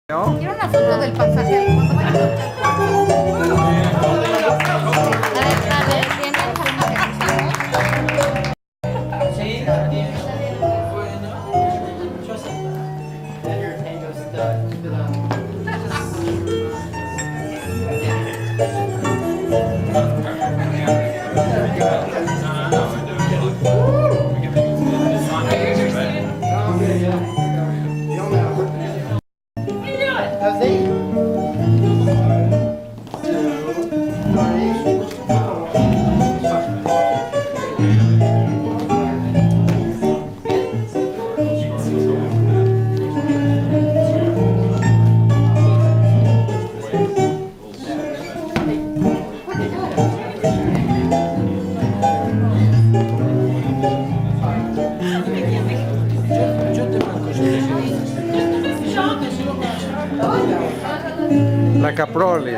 ¿No? Quiero una foto del pasaje. Cuando vayas a ver, ¿tienen alguna que Sí, La Caproles.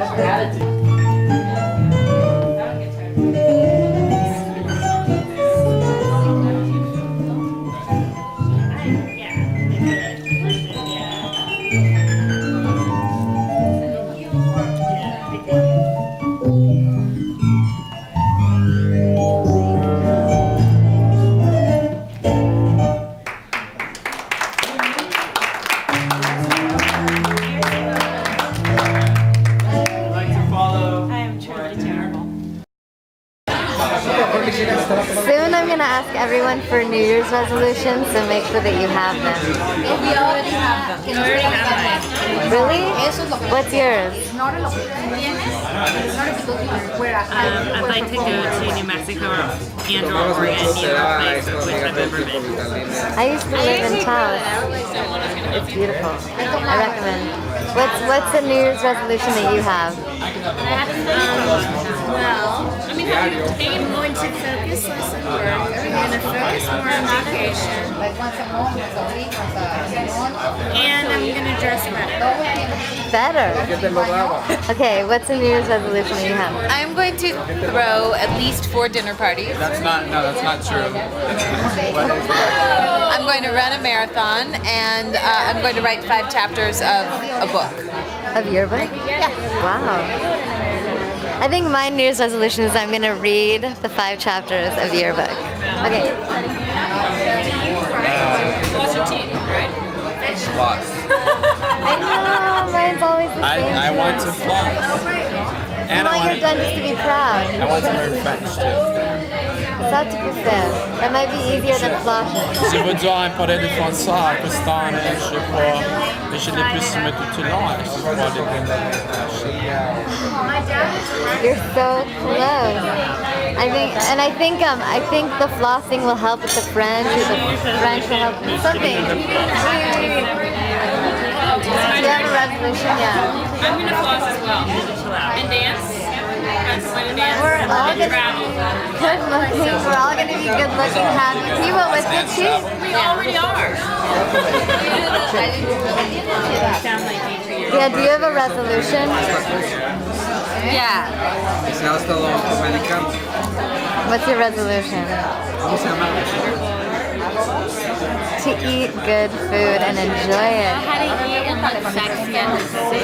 Soon I'm going to ask everyone for New Year's resolutions, so make sure that you have them. We already have them. I already have mine. Really? Eso es lo que What's yours? Ignore lo que tú tienes. Ignore because you were I'd like to go to New Mexico and or Oregon, neither place of which I've ever been. I used to live in Taos. It's beautiful. I recommend. What's the New Year's resolution that you have? Well, I mean, I'm going to focus less on work. I'm going to focus more on vacation. And I'm going to dress better. Better. Okay, what's the New Year's resolution that you have? I'm going to throw at least 4 dinner parties. that's not true. I'm going to run a marathon, and I'm going to write 5 chapters of a book. Of your book? Yeah. Wow. I think my New Year's resolution is I'm going to read the 5 chapters of your book. Okay. Floss. I know, mine's always the same. I want to floss. I And want your dentist to be proud. I want to learn French too. Ça, tu peux faire. That might be easier than flossing. Je veux dire un parler de français à Pakistan, je sais pas, mais je l'ai plus me tout le long, je sais pas You're so close. I think the flossing will help with the French, or the French will help with something. Do you have a resolution? Yeah. I'm going to floss as well. And dance. We're all gonna be good looking. We're all gonna be good looking, happy people with good teeth. We already are. Yeah, do you have a resolution? Yeah. What's your resolution? To eat good food and enjoy it. How to eat and look sexy and safe.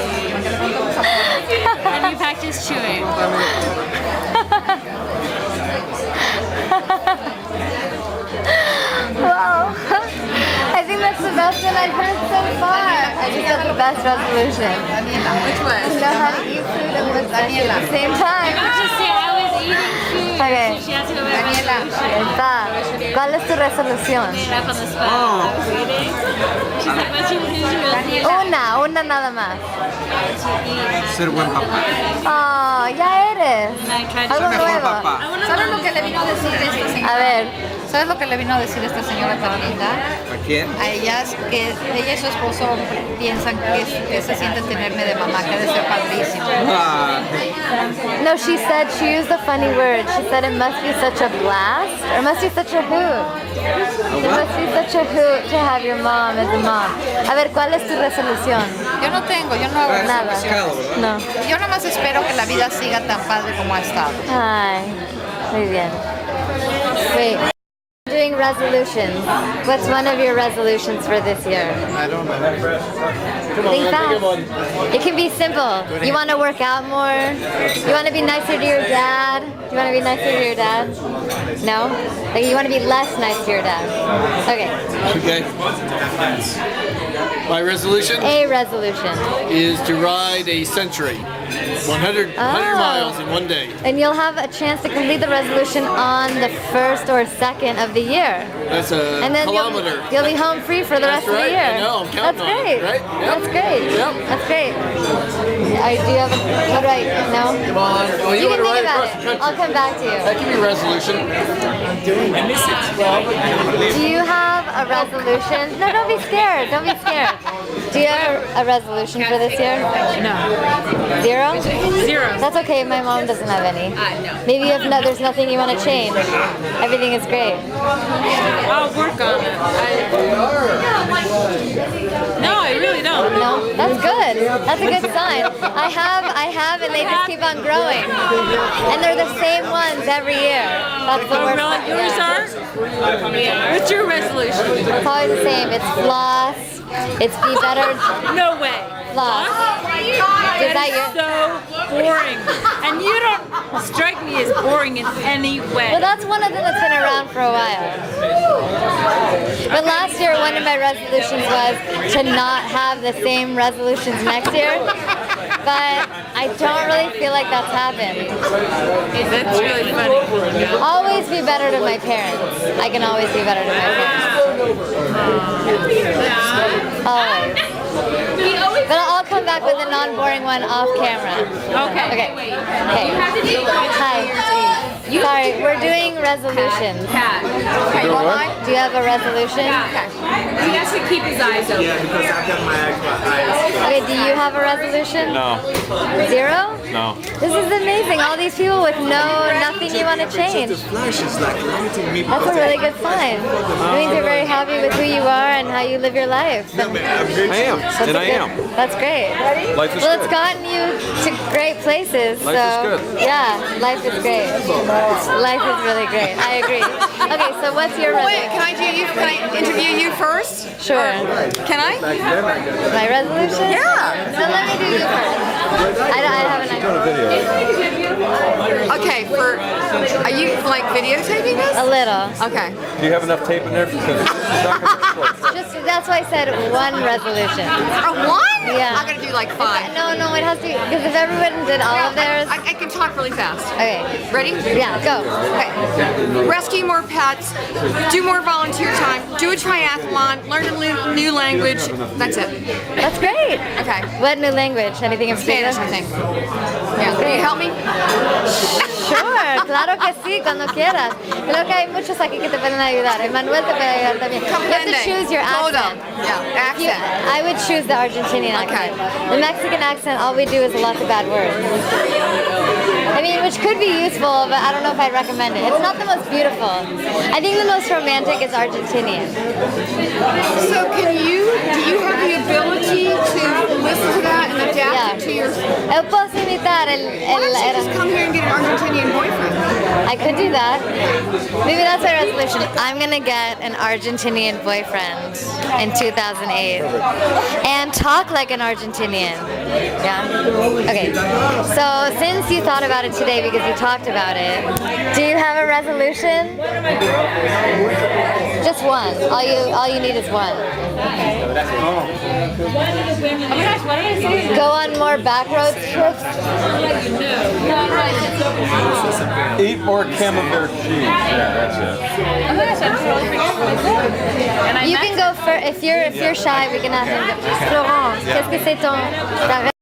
And you practice chewing. Wow. I think that's the best one I've heard so far. I just got the best resolution. Which To one? know how to eat food and look sexy at the same time. Just say I was eating food. Okay. She has to go back on Ahí está. ¿Cuál es tu resolución? back on the spot. I was eating. She's like, what's your resolution? Una nada más. Ser buen papá. Oh, ya eres. And I tried to Algo nuevo. Papá. ¿Sabes lo que le vino a decir esta señora? A ver, ¿Sabes lo que le vino a decir esta señora tan linda? ¿A quién? A ellas, que ella y su esposo piensan que se sienten tenerme de mamá, que debe ser padrísimo. no, she said, she used a funny word. She said it must be such a blast, or it must be such a hoot. It must be such a hoot to have your mom as a mom. A ver, ¿cuál es tu resolución? Yo no tengo, yo no hago nada. Nada. No. Yo nada más espero que la vida siga tan padre como ha estado. Ay, muy bien. Wait. doing resolutions. What's one of your resolutions for this year? I don't know. Think fast. It can be simple. You want to work out more? You want to be nicer to your dad? Do you want to be nicer to your dad? No? Like you want to be less nice to your dad? Okay. Okay. My resolution A resolution. is to ride a century. 100 miles in one day. And you'll have a chance to complete the resolution on the 1st or 2nd of the year. That's a And then kilometer. you'll be home free for the That's rest of the right. year. I know, I'm counting That's on great. it, right? Yep. That's great. Yep. That's great. Do you have a, what do I, no? Come on. Oh, You want can to think ride about across the it. country? I'll come back to you. That can be a resolution. Do you have a resolution? No, don't be scared. Don't be scared. Do you have a resolution for this year? No. Zero? Zero. That's okay. My mom doesn't have any. No. Maybe if no, there's nothing you want to change. Everything is great. I'll work on it. No, I really don't. No, that's good. That's a good sign. I have, and they just keep on growing. And they're the same ones every year. That's the worst part. Yours are? What's your resolution? It's always the same. It's floss. It's be better. No way. Floss. Is that your? So boring. And you don't strike me as boring in any way. Well, that's one of them that's been around for a while. But last year, one of my resolutions was to not have the same resolutions next year. But I don't really feel like that's happened. That's really funny. Always be better to my parents. I can always be better to my parents. Always. But I'll come back with a non-boring one off camera. Okay. Okay. Okay. Hi. Sorry, we're doing resolutions. Do you have a resolution? He has to keep his eyes open. Yeah, because I've got my eyes. Okay, do you have a resolution? No, Zero? no. This is amazing. All these people with nothing you want to change. The flash is like lighting me. That's a really good sign. It means you're very happy with who you are and how you live your life. I am, and I am. That's great. Life is Well, it's good. gotten you to great places. Life so is good. Yeah, life is great. Life is really great. I agree. Okay, so what's your Wait, resolution? can I do you? Can I interview you first? Sure. Can I? My resolution? Yeah. So let me do you first. I have an idea. Okay. Are you like videotaping A this? little. Okay. Do you have enough tape in there? Because it's not going to explode. Just that's why I said one resolution. One? Yeah. I'm gonna do like 5. No, it has to be because if everyone did all of theirs. I can talk really fast. Okay. Ready? Yeah, go. Okay. Rescue more pets. Do more volunteer time. Do a triathlon. Learn a new language. That's it. That's great. Okay. What new language? Anything in Spanish, I think. Yeah. Can you help me? Sure, claro que sí, cuando quieras. Creo que hay muchos aquí que te pueden ayudar. Emmanuel te puede ayudar también. You have to choose your Hold accent. on. Yeah. Accent. I would choose the Argentinian Okay. accent. The Mexican accent, all we do is lots of bad words. I mean, which could be useful, but I don't know if I'd recommend it. It's not the most beautiful. I think the most romantic is Argentinian. So do you have the ability to listen to that and adapt it to your... Eu posso imitar Why don't you just come here and get an Argentinian boyfriend? I could do that. Maybe that's my resolution. I'm gonna get an Argentinian boyfriend in 2008 and talk like an Argentinian. Yeah? Okay. So since you thought about it today because you talked about it, do you have a resolution? Just one. All you need is one. Go on more back road trips. Eat more camembert cheese. Yeah, that's it. You can go for if you're shy, we can have him. Florent, qu'est-ce que c'est ton ta